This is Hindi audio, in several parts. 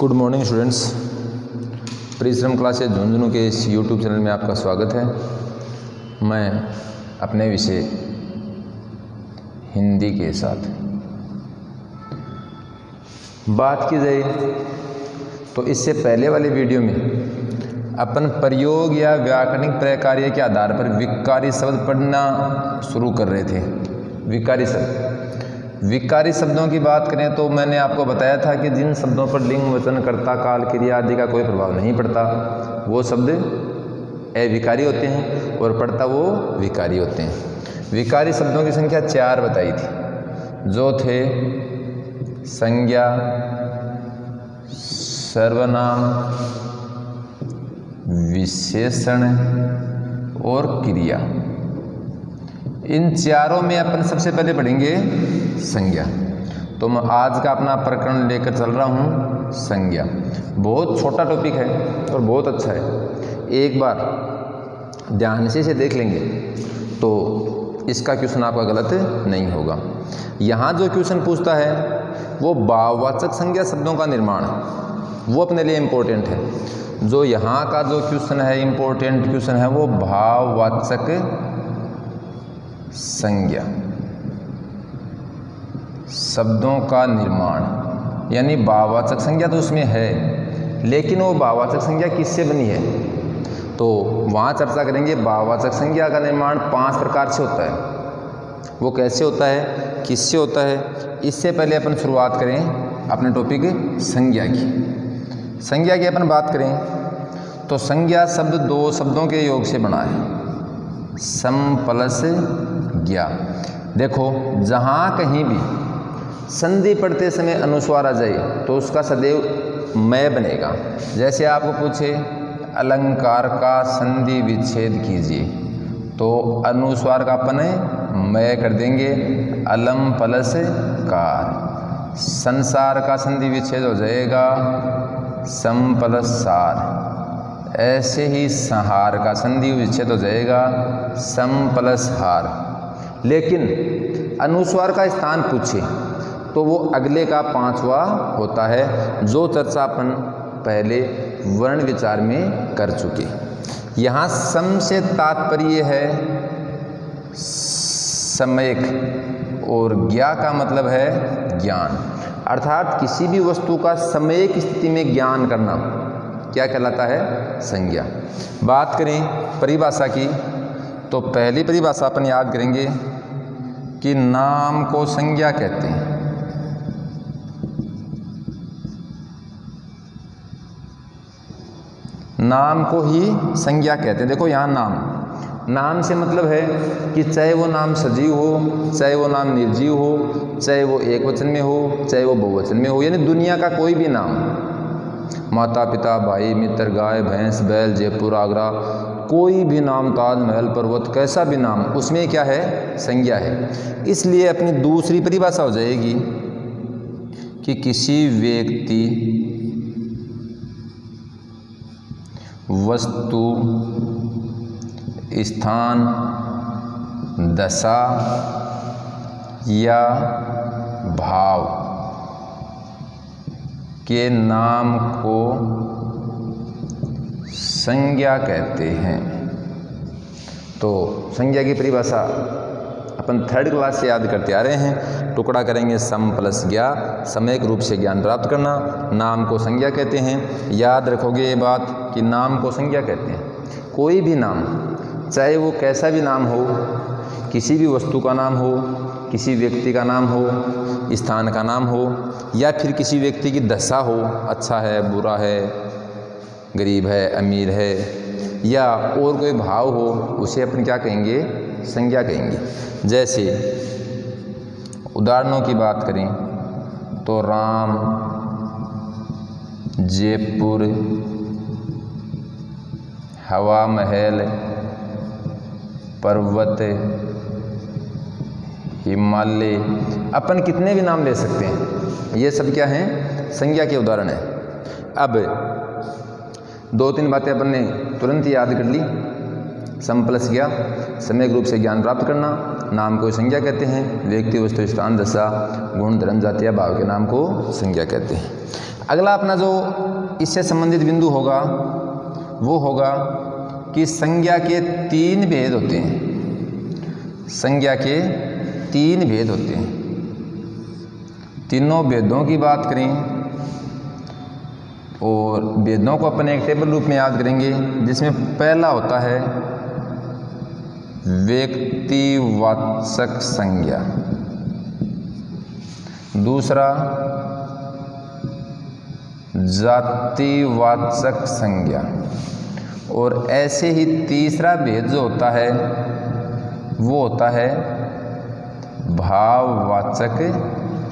Good morning students. परिश्रम क्लासेज झुंझुनू के इस यूट्यूब चैनल में आपका स्वागत है। मैं अपने विषय हिंदी के साथ बात की जाए तो इससे पहले वाले वीडियो में अपन प्रयोग या व्याकरणिक प्रकार्य के आधार पर विकारी शब्द पढ़ना शुरू कर रहे थे। विकारी शब्दों की बात करें तो मैंने आपको बताया था कि जिन शब्दों पर लिंग, वचन, कर्ता, काल, क्रिया आदि का कोई प्रभाव नहीं पड़ता वो शब्द अविकारी होते हैं और पड़ता वो विकारी होते हैं। विकारी शब्दों की संख्या 4 बताई थी, जो थे संज्ञा, सर्वनाम, विशेषण और क्रिया। इन चारों में अपन सबसे पहले पढ़ेंगे संज्ञा। तो मैं आज का अपना प्रकरण लेकर चल रहा हूँ संज्ञा। बहुत छोटा टॉपिक है और बहुत अच्छा है। एक बार ध्यान से इसे देख लेंगे तो इसका क्वेश्चन आपका गलत नहीं होगा। यहाँ जो क्वेश्चन पूछता है वो भाववाचक संज्ञा शब्दों का निर्माण, वो अपने लिए इम्पोर्टेंट है। जो यहाँ का जो क्वेश्चन है, इम्पोर्टेंट क्वेश्चन है, वो भाववाचक संज्ञा शब्दों का निर्माण, यानी भाववाचक संज्ञा तो उसमें है, लेकिन वो भाववाचक संज्ञा किससे बनी है तो वहाँ चर्चा करेंगे। भाववाचक संज्ञा का निर्माण 5 प्रकार से होता है। वो कैसे होता है, किससे होता है, इससे पहले अपन शुरुआत करें अपने टॉपिक संज्ञा की। संज्ञा की अपन बात करें तो संज्ञा शब्द 2 शब्दों के योग से बना है, सम प्लस ज्ञा। देखो, जहाँ कहीं भी संधि पढ़ते समय अनुस्वार आ जाए तो उसका सदैव मैं बनेगा। जैसे आपको पूछे अलंकार का संधि विच्छेद कीजिए तो अनुस्वार का अपन मैं कर देंगे, अलम प्लस कार। संसार का संधि विच्छेद हो जाएगा सम प्लस सार। ऐसे ही संहार का संधि विच्छेद हो जाएगा सम प्लस हार। लेकिन अनुस्वार का स्थान पूछे तो वो अगले का 5वां होता है, जो चर्चा अपन पहले वर्ण विचार में कर चुके। यहाँ सम से तात्पर्य है सम्यक और ज्ञा का मतलब है ज्ञान, अर्थात किसी भी वस्तु का सम्यक स्थिति में ज्ञान करना क्या कहलाता है, संज्ञा। बात करें परिभाषा की तो पहली परिभाषा अपन याद करेंगे कि नाम को संज्ञा कहते हैं। नाम को ही संज्ञा कहते हैं। देखो, यहाँ नाम से मतलब है कि चाहे वो नाम सजीव हो, चाहे वो नाम निर्जीव हो, चाहे वो एक वचन में हो, चाहे वो बहुवचन में हो, यानी दुनिया का कोई भी नाम, माता पिता, भाई मित्र, गाय भैंस, बैल, जयपुर आगरा, कोई भी नाम, ताजमहल पर्वत, कैसा भी नाम, उसमें क्या है, संज्ञा है। इसलिए अपनी दूसरी परिभाषा हो जाएगी कि किसी व्यक्ति, वस्तु, स्थान, दशा या भाव के नाम को संज्ञा कहते हैं। तो संज्ञा की परिभाषा अपन 3rd क्लास से याद करते आ रहे हैं। टुकड़ा करेंगे सम प्लस ज्ञा, सम्यक रूप से ज्ञान प्राप्त करना, नाम को संज्ञा कहते हैं। याद रखोगे ये बात कि नाम को संज्ञा कहते हैं। कोई भी नाम, चाहे वो कैसा भी नाम हो, किसी भी वस्तु का नाम हो, किसी व्यक्ति का नाम हो, स्थान का नाम हो, या फिर किसी व्यक्ति की दशा हो, अच्छा है, बुरा है, गरीब है, अमीर है, या और कोई भाव हो, उसे अपन क्या कहेंगे, संज्ञा कहेंगे। जैसे उदाहरणों की बात करें तो राम, जयपुर, हवा महल, पर्वत, हिमालय, अपन कितने भी नाम ले सकते हैं। ये सब क्या हैं, संज्ञा के उदाहरण हैं। अब 2-3 बातें अपन ने तुरंत ही याद कर ली। सम प्लस ज्ञा, सम्यक रूप से ज्ञान प्राप्त करना, नाम को संज्ञा कहते हैं। व्यक्ति, वस्तु, स्थान, दशा, गुण, धर्म, जाति या भाव के नाम को संज्ञा कहते हैं। अगला अपना जो इससे संबंधित बिंदु होगा वो होगा कि संज्ञा के 3 भेद होते हैं। संज्ञा के 3 भेद होते हैं। तीनों भेदों की बात करें और भेदों को अपन एक टेबल रूप में याद करेंगे, जिसमें पहला होता है व्यक्तिवाचक संज्ञा, दूसरा जातिवाचक संज्ञा, और ऐसे ही तीसरा भेद जो होता है वो होता है भाववाचक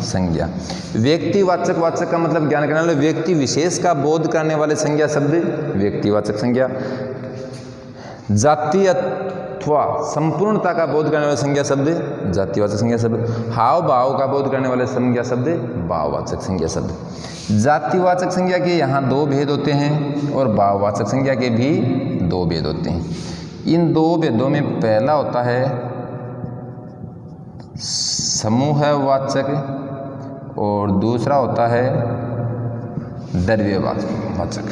संज्ञा। व्यक्तिवाचक वाचक का मतलब ज्ञान करने वाले व्यक्ति विशेष का बोध करने वाले संज्ञा शब्द व्यक्तिवाचक संज्ञा। जाति अथवा संपूर्णता का बोध करने वाले संज्ञा शब्द जातिवाचक संज्ञा शब्द। हाव भाव का बोध करने वाले संज्ञा शब्द भाववाचक संज्ञा शब्द। जातिवाचक संज्ञा के यहाँ 2 भेद होते हैं और भाववाचक संज्ञा के भी 2 भेद होते हैं। इन 2 भेदों में पहला होता है समूहवाचक और दूसरा होता है द्रव्यवाचक।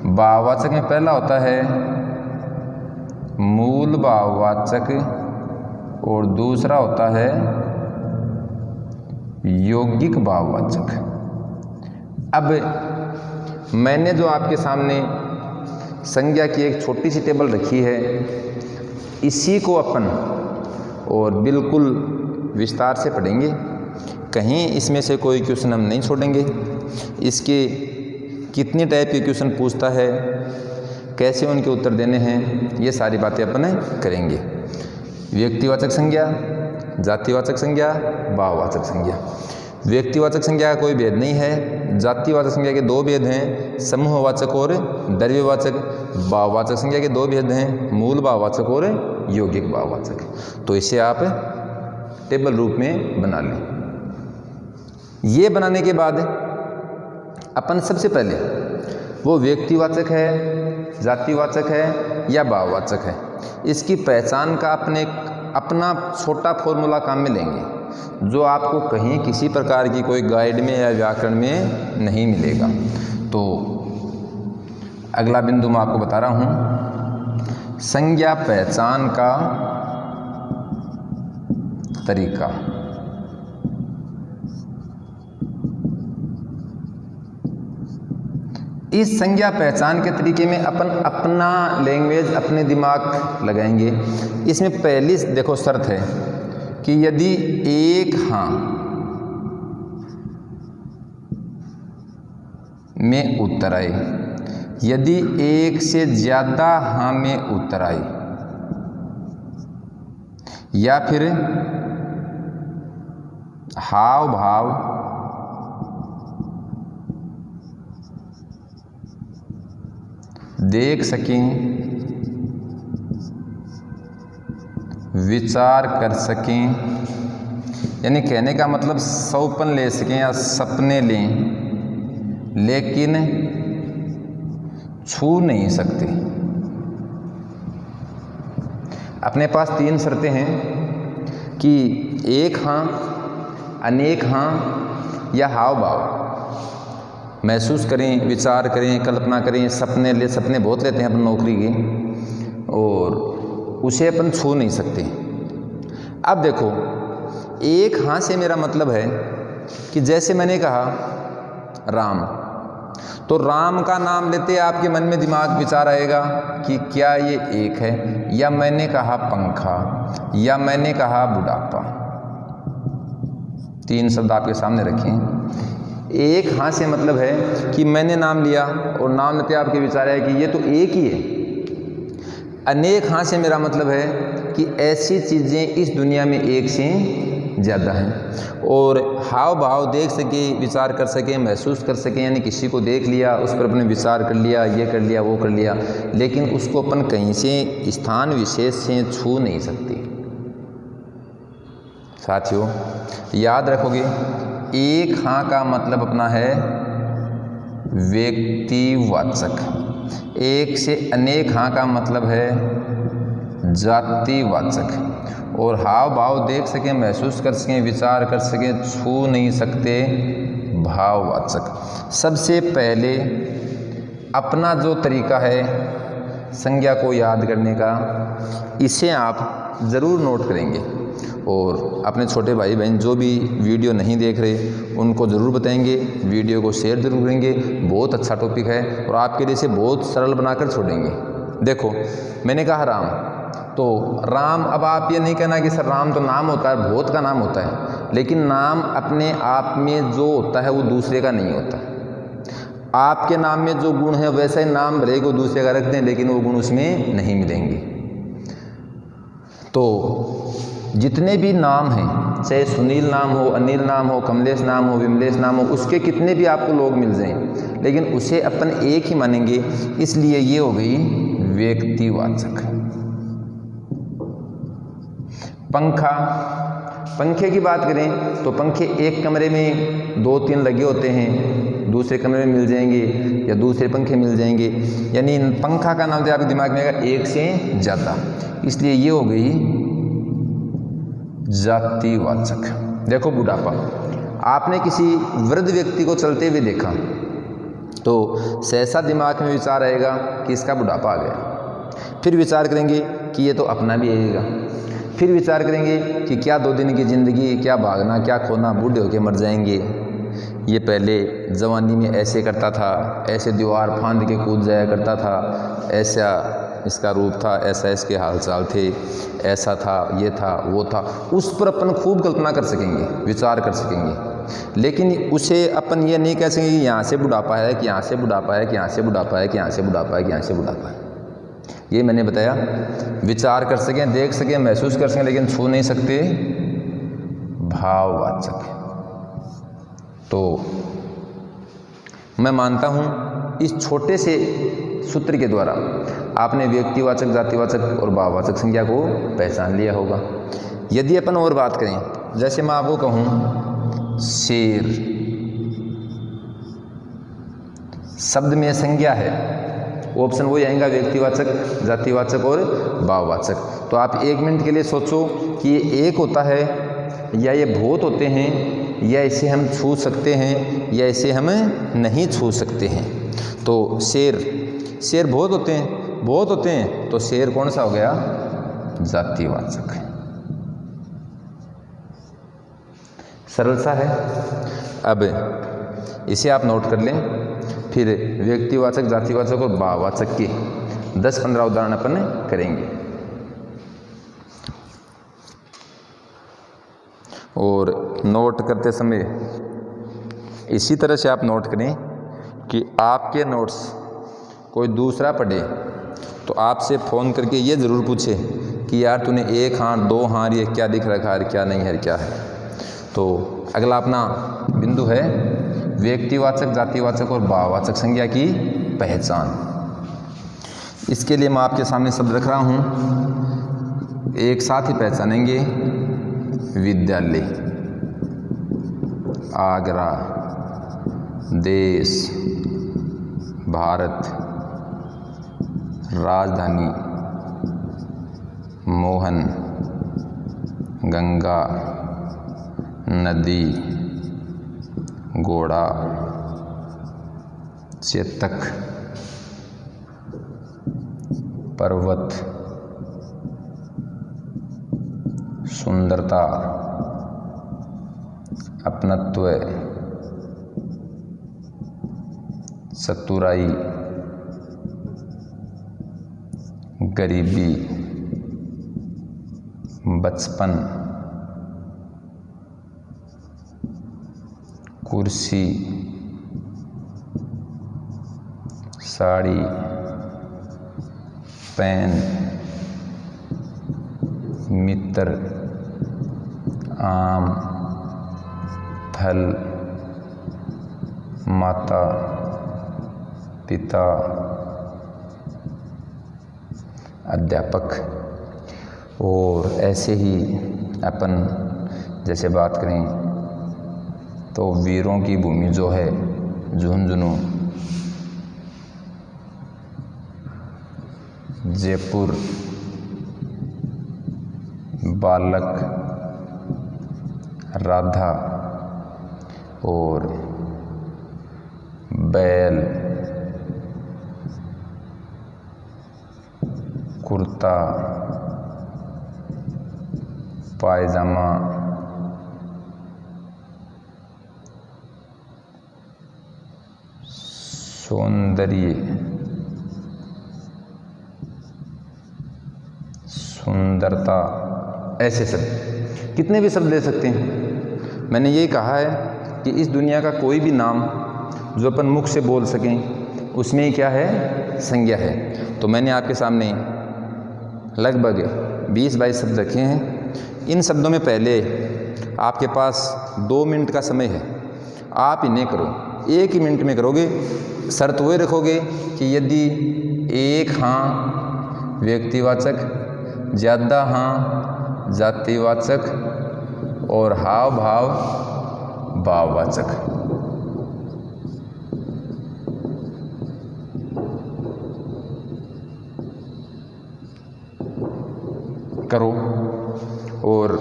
भाववाचक में पहला होता है मूल भाववाचक और दूसरा होता है यौगिक भाववाचक। अब मैंने जो आपके सामने संज्ञा की एक छोटी सी टेबल रखी है, इसी को अपन और बिल्कुल विस्तार से पढ़ेंगे। कहीं इसमें से कोई क्वेश्चन हम नहीं छोड़ेंगे। इसके कितनी टाइप के क्वेश्चन पूछता है, कैसे उनके उत्तर देने हैं, ये सारी बातें अपन करेंगे। व्यक्तिवाचक संज्ञा, जातिवाचक संज्ञा, भाववाचक संज्ञा। व्यक्तिवाचक संज्ञा का कोई भेद नहीं है। जातिवाचक संज्ञा के 2 भेद हैं, समूहवाचक और द्रव्यवाचक। भाववाचक संज्ञा के 2 भेद हैं, मूल भाववाचक और यौगिक भाववाचक। तो इसे आप टेबल रूप में बना लें। ये बनाने के बाद अपन सबसे पहले वो व्यक्तिवाचक है, जातिवाचक है या भाववाचक है, इसकी पहचान का अपना छोटा फॉर्मूला काम में लेंगे, जो आपको कहीं किसी प्रकार की कोई गाइड में या व्याकरण में नहीं मिलेगा। तो अगला बिंदु मैं आपको बता रहा हूँ, संज्ञा पहचान का तरीका। इस संज्ञा पहचान के तरीके में अपन अपना लैंग्वेज, अपने दिमाग लगाएंगे। इसमें पहली देखो शर्त है कि यदि एक हाँ में उत्तर आए, यदि एक से ज़्यादा हाँ में उत्तर आए, या फिर हाव भाव देख सकें, विचार कर सकें, यानी कहने का मतलब सौपन ले सकें या सपने लें, लेकिन छू नहीं सकते। अपने पास 3 शर्तें हैं कि एक हाँ, अनेक हाँ या हाव भाव। महसूस करें, विचार करें, कल्पना करें, सपने बहुत लेते हैं अपन नौकरी के, और उसे अपन छू नहीं सकते। अब देखो, एक हाँ से मेरा मतलब है कि जैसे मैंने कहा राम, तो राम का नाम लेते आपके मन में दिमाग विचार आएगा कि क्या ये एक है, या मैंने कहा पंखा, या मैंने कहा बुढ़ापा। 3 शब्द आपके सामने रखें। एक हाँ से मतलब है कि मैंने नाम लिया और नाम लेते आपके विचार है कि ये तो एक ही है। अनेक हाँ से मेरा मतलब है कि ऐसी चीज़ें इस दुनिया में एक से ज़्यादा हैं। और हाव भाव देख सके, विचार कर सके, महसूस कर सके, यानी किसी को देख लिया, उस पर अपने विचार कर लिया, ये कर लिया, वो कर लिया, लेकिन उसको अपन कहीं से स्थान विशेष से छू नहीं सकते। साथियों याद रखोगे, एक हाँ का मतलब अपना है व्यक्तिवाचक, एक से अनेक हाँ का मतलब है जातिवाचक, और हाव भाव देख सकें, महसूस कर सकें, विचार कर सकें, छू नहीं सकते, भाववाचक। सबसे पहले अपना जो तरीका है संज्ञा को याद करने का, इसे आप ज़रूर नोट करेंगे और अपने छोटे भाई बहन जो भी वीडियो नहीं देख रहे उनको ज़रूर बताएंगे, वीडियो को शेयर ज़रूर करेंगे। बहुत अच्छा टॉपिक है और आपके लिए इसे बहुत सरल बनाकर छोड़ेंगे। देखो, मैंने कहा राम, तो राम, अब आप ये नहीं कहना कि सर राम तो नाम होता है, बहुत का नाम होता है, लेकिन नाम अपने आप में जो होता है वो दूसरे का नहीं होता। आपके नाम में जो गुण है वैसा ही नाम भले को दूसरे का रखते हैं, लेकिन वो गुण उसमें नहीं मिलेंगे। तो जितने भी नाम हैं, चाहे सुनील नाम हो, अनिल नाम हो, कमलेश नाम हो, विमलेश नाम हो, उसके कितने भी आपको लोग मिल जाएं, लेकिन उसे अपन एक ही मानेंगे, इसलिए ये हो गई व्यक्तिवाचक। पंखा, पंखे की बात करें तो पंखे एक कमरे में 2-3 लगे होते हैं, दूसरे कमरे में मिल जाएंगे या दूसरे पंखे मिल जाएंगे, यानी पंखा का नाम जो आपके दिमाग में आएगा एक से ज़्यादा, इसलिए ये हो गई जातिवाचक। देखो, बुढ़ापा, आपने किसी वृद्ध व्यक्ति को चलते हुए देखा तो सहसा दिमाग में विचार आएगा कि इसका बुढ़ापा आ गया। फिर विचार करेंगे कि ये तो अपना भी आएगा। फिर विचार करेंगे कि क्या 2 दिन की ज़िंदगी, क्या भागना क्या खोना, बूढ़े होके मर जाएंगे। ये पहले जवानी में ऐसे करता था, ऐसे दीवार फांद के कूद जाया करता था, ऐसा इसका रूप था, ऐसा इसके हालचाल थे, ऐसा था, ये था, वो था। उस पर अपन खूब कल्पना कर सकेंगे, विचार कर सकेंगे, लेकिन उसे अपन ये नहीं कह सकेंगे कि यहाँ से बुढ़ापा है, कि यहाँ से बुढ़ापा है, कि यहाँ से बुढ़ापा है, कि यहाँ से बुढ़ापा है, कि यहाँ से बुढ़ापा है। ये मैंने बताया, विचार कर सकें, देख सकें, महसूस कर सकें, लेकिन छू नहीं सकते। भाववाचक। तो मैं मानता हूँ इस छोटे से सूत्र के द्वारा आपने व्यक्तिवाचक, जातिवाचक और भाववाचक संज्ञा को पहचान लिया होगा। यदि अपन और बात करें, जैसे मैं आपको कहूँ शेर, शब्द में संज्ञा है, ऑप्शन वही आएगा व्यक्तिवाचक, जातिवाचक और भाववाचक। तो आप 1 मिनट के लिए सोचो कि ये एक होता है या ये बहुत होते हैं, या इसे हम छू सकते हैं या इसे हम नहीं छू सकते हैं। तो शेर, शेर बहुत होते हैं, बहुत होते हैं, तो शेर कौन सा हो गया? जातिवाचक। सरल सा है। अब इसे आप नोट कर लें, फिर व्यक्तिवाचक, जातिवाचक और भाववाचक के 10-15 उदाहरण अपन करेंगे। और नोट करते समय इसी तरह से आप नोट करें कि आपके नोट्स कोई दूसरा पढ़े तो आपसे फ़ोन करके ये ज़रूर पूछे कि यार तूने 1 हाथ 2 हाथ ये क्या दिख रखा है, क्या नहीं है, क्या है। तो अगला अपना बिंदु है व्यक्तिवाचक, जातिवाचक और भाववाचक संज्ञा की पहचान। इसके लिए मैं आपके सामने शब्द रख रहा हूँ, एक साथ ही पहचानेंगे। विद्यालय, आगरा, देश, भारत, राजधानी, मोहन, गंगा, नदी, घोड़ा, चेतक, पर्वत, सुंदरता, अपनत्व, चतुराई, गरीबी, बचपन, कुर्सी, साड़ी, पेन, मित्र, आम, फल, माता, पिता, अध्यापक। और ऐसे ही अपन जैसे बात करें तो वीरों की भूमि जो है झुंझुनू, जयपुर, बालक, राधा और बैल, कुर्ता, पायजामा, सौंदर्य, सुंदरता, ऐसे शब्द कितने भी शब्द ले सकते हैं। मैंने यही कहा है कि इस दुनिया का कोई भी नाम जो अपन मुख से बोल सकें उसमें ही क्या है, संज्ञा है। तो मैंने आपके सामने लगभग 20-22 शब्द रखे हैं। इन शब्दों में पहले आपके पास 2 मिनट का समय है, आप इन्हें करो, 1 ही मिनट में करोगे। शर्त वही रखोगे कि यदि एक हाँ व्यक्तिवाचक, ज़्यादा हाँ जातिवाचक और हाव भाव भाववाचक। करो, और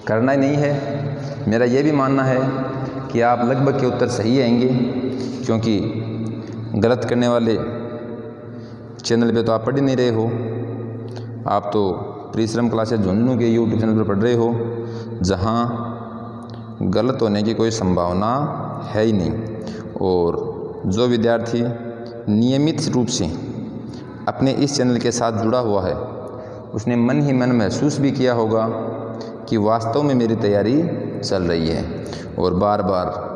करना ही नहीं है। मेरा ये भी मानना है कि आप लगभग के उत्तर सही आएंगे, क्योंकि गलत करने वाले चैनल पे तो आप पढ़ ही नहीं रहे हो। आप तो परिश्रम क्लासेस झुंझुनू के यूट्यूब चैनल पर पढ़ रहे हो, जहाँ गलत होने की कोई संभावना है ही नहीं। और जो विद्यार्थी नियमित रूप से अपने इस चैनल के साथ जुड़ा हुआ है, उसने मन ही मन महसूस भी किया होगा कि वास्तव में मेरी तैयारी चल रही है, और बार बार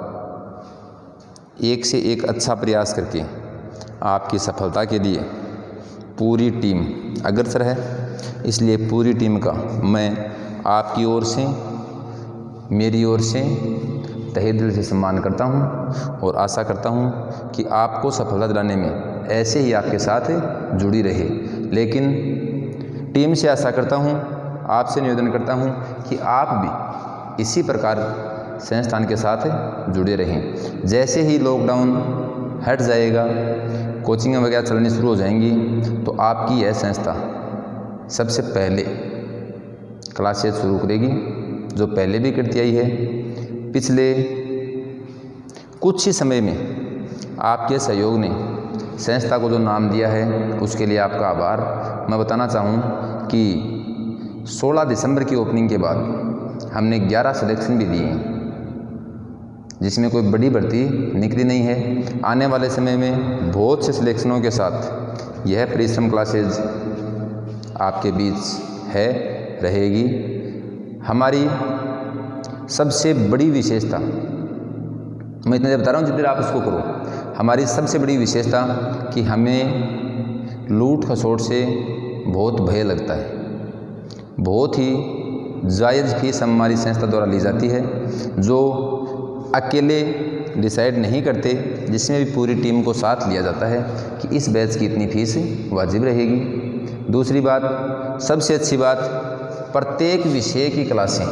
एक से एक अच्छा प्रयास करके आपकी सफलता के लिए पूरी टीम अग्रसर है। इसलिए पूरी टीम का मैं आपकी ओर से, मेरी ओर से तहे दिल से सम्मान करता हूं, और आशा करता हूं कि आपको सफलता दिलाने में ऐसे ही आपके साथ जुड़ी रहे। लेकिन टीम से आशा करता हूं, आपसे निवेदन करता हूं कि आप भी इसी प्रकार संस्थान के साथ जुड़े रहें। जैसे ही लॉकडाउन हट जाएगा, कोचिंग वगैरह चलनी शुरू हो जाएंगी, तो आपकी यह संस्था सबसे पहले क्लासेस शुरू करेगी, जो पहले भी करती आई है। पिछले कुछ ही समय में आपके सहयोग ने संस्था को जो नाम दिया है, उसके लिए आपका आभार। मैं बताना चाहूँ कि 16 दिसंबर की ओपनिंग के बाद हमने 11 सिलेक्शन भी दिए हैं, जिसमें कोई बड़ी भर्ती निकली नहीं है। आने वाले समय में बहुत से सिलेक्शनों के साथ यह परिश्रम क्लासेज आपके बीच है, रहेगी। हमारी सबसे बड़ी विशेषता, मैं इतना बता रहा हूँ, जितनी देर आप इसको करो, हमारी सबसे बड़ी विशेषता कि हमें लूट खसोट से बहुत भय लगता है। बहुत ही जायज़ फीस हमारी संस्था द्वारा ली जाती है, जो अकेले डिसाइड नहीं करते, जिसमें भी पूरी टीम को साथ लिया जाता है कि इस बैच की इतनी फीस वाजिब रहेगी। दूसरी बात, सबसे अच्छी बात, प्रत्येक विषय की क्लासें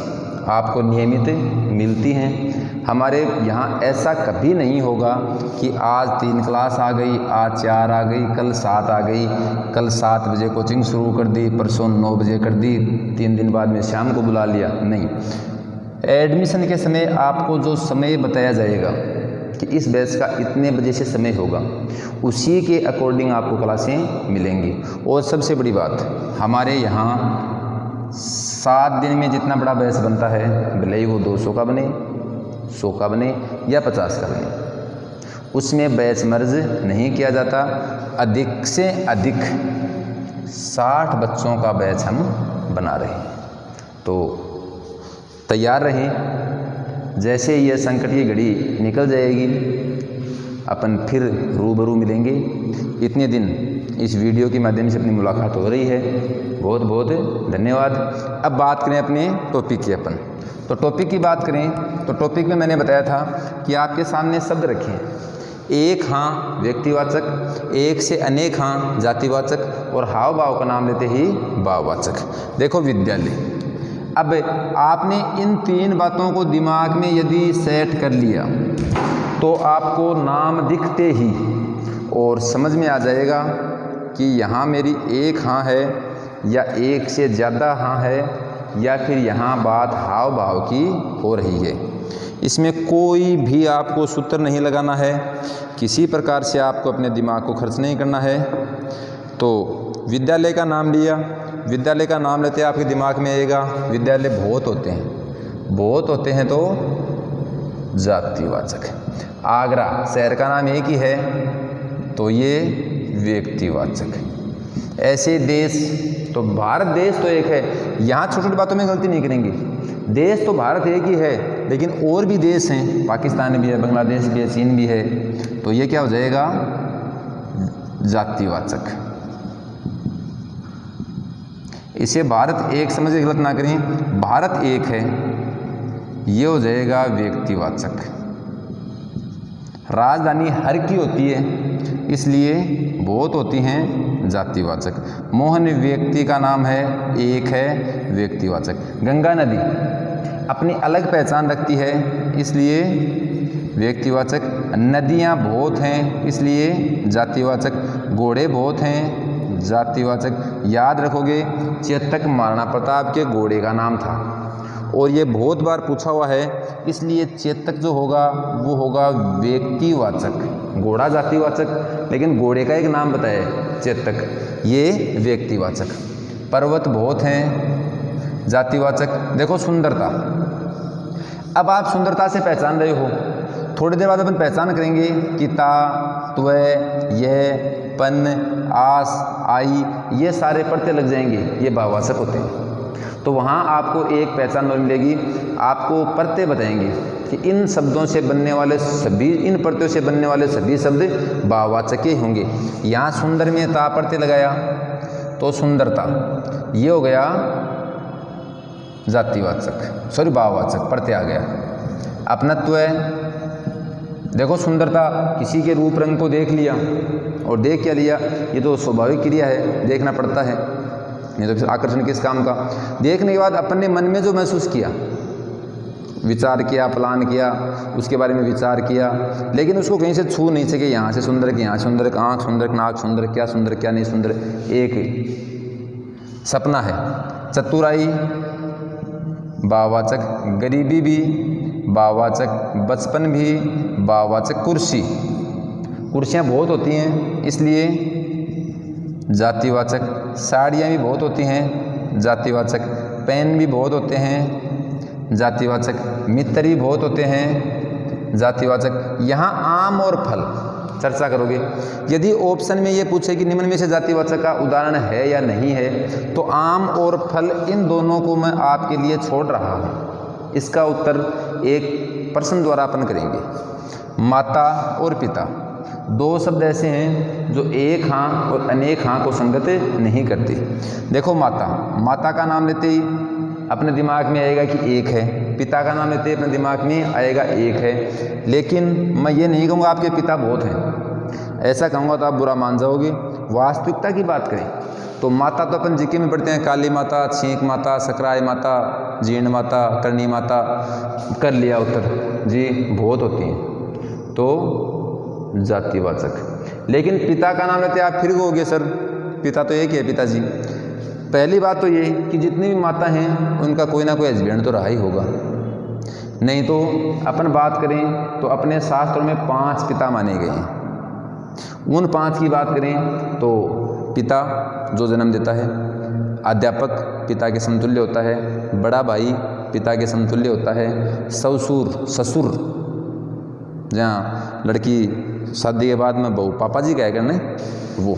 आपको नियमित मिलती हैं। हमारे यहाँ ऐसा कभी नहीं होगा कि आज 3 क्लास आ गई, आज 4 आ गई, कल 7 आ गई, कल 7 बजे कोचिंग शुरू कर दी, परसों 9 बजे कर दी, 3 दिन बाद में शाम को बुला लिया। नहीं, एडमिशन के समय आपको जो समय बताया जाएगा कि इस बैच का इतने बजे से समय होगा, उसी के अकॉर्डिंग आपको क्लासें मिलेंगी। और सबसे बड़ी बात, हमारे यहाँ 7 दिन में जितना बड़ा बैच बनता है, भले ही वो 200 का बने, 100 का बने या 50 का बने, उसमें बैच मर्ज नहीं किया जाता। अधिक से अधिक 60 बच्चों का बैच हम बना रहे हैं। तो तैयार रहें, जैसे यह संकट की घड़ी निकल जाएगी अपन फिर रूबरू मिलेंगे। इतने दिन इस वीडियो के माध्यम से अपनी मुलाकात हो रही है, बहुत बहुत धन्यवाद। अब बात करें अपने टॉपिक की। अपन तो टॉपिक की बात करें तो टॉपिक में मैंने बताया था कि आपके सामने शब्द रखें, एक हाँ व्यक्तिवाचक, एक से अनेक हाँ जातिवाचक, और हाव भाव का नाम लेते ही भाववाचक। देखो विद्यालय, अब आपने इन 3 बातों को दिमाग में यदि सेट कर लिया तो आपको नाम दिखते ही और समझ में आ जाएगा कि यहाँ मेरी एक हाँ है या एक से ज़्यादा हाँ है, या फिर यहाँ बात हाव भाव की हो रही है। इसमें कोई भी आपको सूत्र नहीं लगाना है, किसी प्रकार से आपको अपने दिमाग को खर्च नहीं करना है। तो विद्यालय का नाम लिया, विद्यालय का नाम लेते आपके दिमाग में आएगा विद्यालय बहुत होते हैं, बहुत होते हैं तो जातिवाचक। आगरा शहर का नाम एक ही है तो ये व्यक्तिवाचक। ऐसे देश, तो भारत देश तो एक है, यहाँ छोटी छोटी बातों में गलती नहीं करेंगे। देश तो भारत एक ही है, लेकिन और भी देश हैं, पाकिस्तान भी है, बांग्लादेश भी है, चीन भी है, तो ये क्या हो जाएगा जातिवाचक। इसे भारत एक समझ के गलत ना करें, भारत एक है, ये हो जाएगा व्यक्तिवाचक। राजधानी हर की होती है इसलिए बहुत होती हैं जातिवाचक। मोहन व्यक्ति का नाम है, एक है, व्यक्तिवाचक। गंगा नदी अपनी अलग पहचान रखती है इसलिए व्यक्तिवाचक। नदियाँ बहुत हैं इसलिए जातिवाचक। घोड़े बहुत हैं, जातिवाचक। याद रखोगे चेतक महाराणा प्रताप के घोड़े का नाम था और ये बहुत बार पूछा हुआ है, इसलिए चेतक जो होगा वो होगा व्यक्तिवाचक। घोड़ा जातिवाचक, लेकिन घोड़े का एक नाम बताया चेतक, ये व्यक्तिवाचक। पर्वत बहुत हैं, जातिवाचक। देखो सुंदरता, अब आप सुंदरता से पहचान रहे हो, थोड़ी देर बाद अपन पहचान करेंगे कि ता, त्वय, यह, पन, आस, आई, ये सारे प्रत्यय लग जाएंगे, ये भाववाचक होते हैं। तो वहाँ आपको एक पहचान मिलेगी, आपको प्रत्यय बताएंगे कि इन शब्दों से बनने वाले सभी, इन प्रत्ययों से बनने वाले सभी शब्द भाववाचक ही होंगे। यहाँ सुंदर में ता प्रत्यय लगाया तो सुंदरता, ये हो गया जातिवाचक, सॉरी भाववाचक, प्रत्यय आ गया। अपनत्व है, देखो सुंदरता, किसी के रूप रंग को देख लिया और देख क्या लिया, ये तो स्वाभाविक क्रिया है, देखना पड़ता है, नहीं तो फिर आकर्षण किस काम का। देखने के बाद अपने मन में जो महसूस किया, विचार किया, प्लान किया, उसके बारे में विचार किया, लेकिन उसको कहीं से छू नहीं सके, यहाँ से सुंदर के यहाँ सुंदर, आँख सुंदर, नाक सुंदर, क्या नहीं सुंदर, एक सपना है। चतुराई भाववाचक, गरीबी भी भाववाचक, बचपन भी भाववाचक। कुर्सी, कुर्सियाँ बहुत होती हैं इसलिए जातिवाचक। साड़ियाँ भी बहुत होती हैं, जातिवाचक। पेन भी बहुत होते हैं, जातिवाचक। मित्र भी बहुत होते हैं, जातिवाचक। यहाँ आम और फल चर्चा करोगे। यदि ऑप्शन में ये पूछे कि निम्न में से जातिवाचक का उदाहरण है या नहीं है, तो आम और फल इन दोनों को मैं आपके लिए छोड़ रहा हूँ। इसका उत्तर एक प्रश्न द्वारा अपन करेंगे। माता और पिता, दो शब्द ऐसे हैं जो एक हाँ और अनेक हाँ को संगत नहीं करते। देखो माता, माता का नाम लेते ही अपने दिमाग में आएगा कि एक है, पिता का नाम लेते ही अपने दिमाग में आएगा एक है। लेकिन मैं ये नहीं कहूँगा आपके पिता बहुत हैं, ऐसा कहूँगा तो आप बुरा मान जाओगे। वास्तविकता की बात करें तो माता तो अपन जीके में पढ़ते हैं, काली माता, छींक माता, सकराय माता, जीर्ण माता, करणी माता, कर लिया उत्तर जी, बहुत होती हैं तो जातिवाचक। लेकिन पिता का नाम लेते आप फिर कहोगे सर पिता तो एक ही है पिताजी। पहली बात तो ये कि जितनी भी माता हैं उनका कोई ना कोई हस्बैंड तो रहा ही होगा, नहीं तो अपन बात करें तो अपने शास्त्रों में 5 पिता माने गए हैं। उन 5 की बात करें तो पिता जो जन्म देता है, अध्यापक पिता के समतुल्य होता है, बड़ा भाई पिता के समतुल्य होता है, ससुर, ससुर जहाँ लड़की शादी के बाद में बहू पापा जी कह करने, वो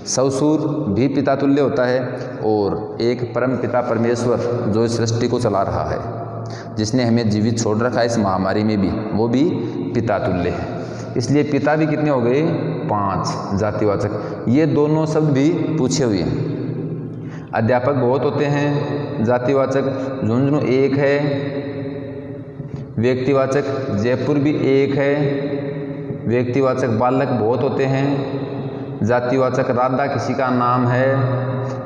ससुर भी पिता तुल्य होता है। और एक परम पिता परमेश्वर जो इस सृष्टि को चला रहा है, जिसने हमें जीवित छोड़ रखा है इस महामारी में भी, वो भी पिता तुल्य है। इसलिए पिता भी कितने हो गए 5 जातिवाचक। ये दोनों शब्द भी पूछे हुए हैं। अध्यापक बहुत होते हैं, जातिवाचक। झुंझुनू एक है, व्यक्तिवाचक। जयपुर भी एक है, व्यक्तिवाचक। बालक बहुत होते हैं, जातिवाचक। राधा किसी का नाम है,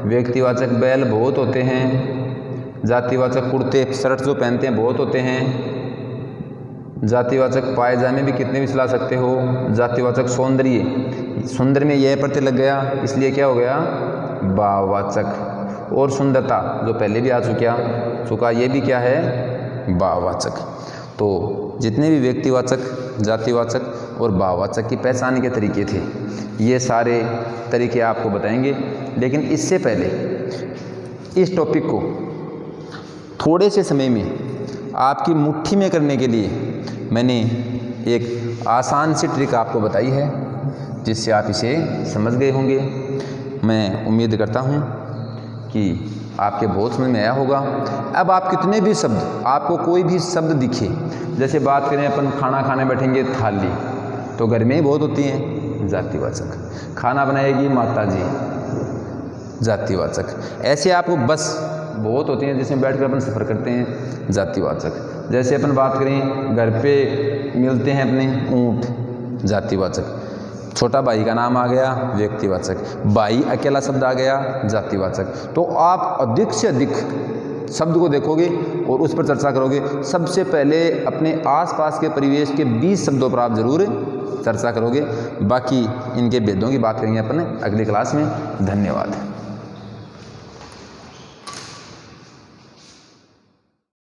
व्यक्तिवाचक। बैल बहुत होते हैं, जातिवाचक। कुर्ते शर्ट जो पहनते हैं बहुत होते हैं, जातिवाचक। पायजामे भी कितने भी सिला सकते हो, जातिवाचक। सौंदर्य, सुंदर में यह प्रत्यय लग गया इसलिए क्या हो गया भाववाचक। और सुंदरता जो पहले भी आ चुका, ये भी क्या है भाववाचक। तो जितने भी व्यक्तिवाचक, जातिवाचक और भाववाचक की पहचान के तरीके थे, ये सारे तरीके आपको बताएंगे। लेकिन इससे पहले इस टॉपिक को थोड़े से समय में आपकी मुट्ठी में करने के लिए मैंने एक आसान सी ट्रिक आपको बताई है, जिससे आप इसे समझ गए होंगे। मैं उम्मीद करता हूँ कि आपके बहुत समझ में आया होगा। अब आप कितने भी शब्द, आपको कोई भी शब्द दिखे, जैसे बात करें अपन खाना खाने बैठेंगे, थाली तो घर में ही बहुत होती हैं, जातिवाचक। खाना बनाएगी माता जी, जातिवाचक। ऐसे आपको बस बहुत होती हैं जिसमें बैठकर अपन सफ़र करते हैं, जातिवाचक। जैसे अपन बात करें घर पे मिलते हैं अपने ऊँट, जातिवाचक। छोटा भाई का नाम आ गया, व्यक्तिवाचक। भाई अकेला शब्द आ गया, जातिवाचक। तो आप अधिक से अधिक शब्द को देखोगे और उस पर चर्चा करोगे। सबसे पहले अपने आसपास के परिवेश के 20 शब्दों पर आप जरूर चर्चा करोगे। बाकी इनके भेदों की बात करेंगे अपन अगली क्लास में। धन्यवाद।